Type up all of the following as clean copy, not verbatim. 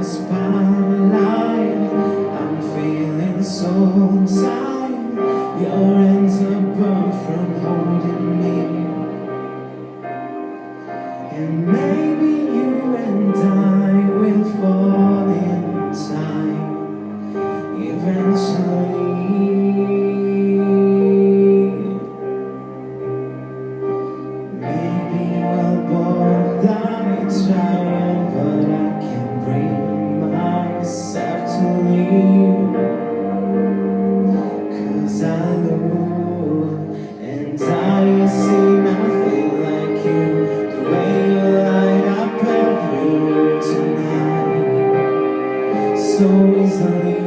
spotlight. I'm feeling so tired. Your hands above from holding me. And maybe you and I will fall in time eventually. Maybe we'll both die trying, but I can't bring myself to leave. 'Cause I lose, and I see nothing like you. The way you light up every room tonight, so easily.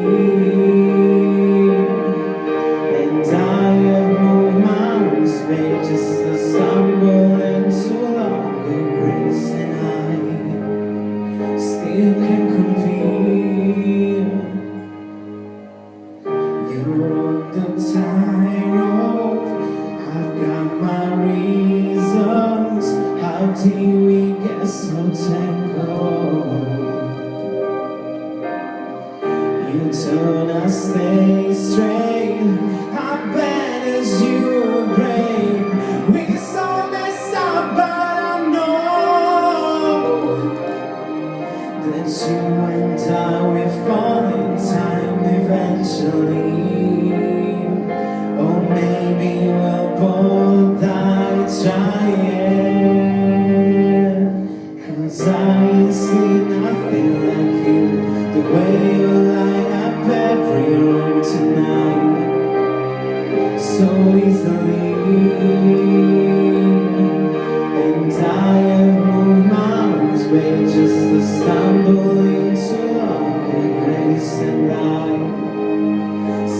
And I have moved mountains, made just to stumble into longer grace, and I still can compete. You're on the tightrope, I've got my reasons. How do we get so tangled? You told us stay straight. How bad is you brave? We so mess up, but I know that you and I will fall in time eventually. Or maybe we'll both die trying. 'Cause I see nothing like you. The way you light up every room tonight, so easily. And I have moved mountains, babe, just to stumble into longer grace, and I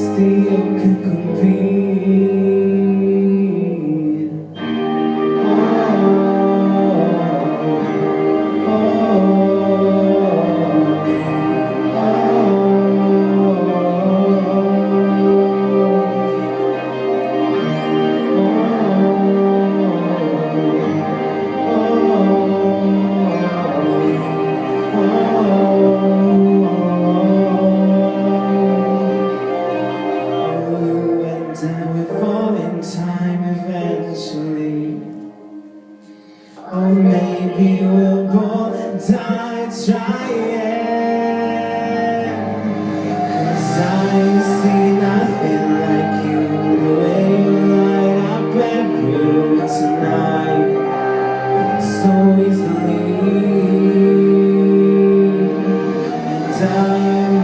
still can compete. Time eventually. Or maybe we'll both die trying. 'Cause I see nothing like you. The way you light up every room tonight, so easily. And I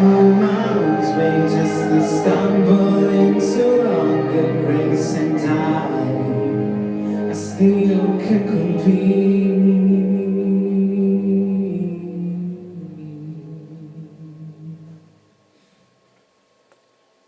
move mountains, babe, just to stumble into longer grace, and I still can compete.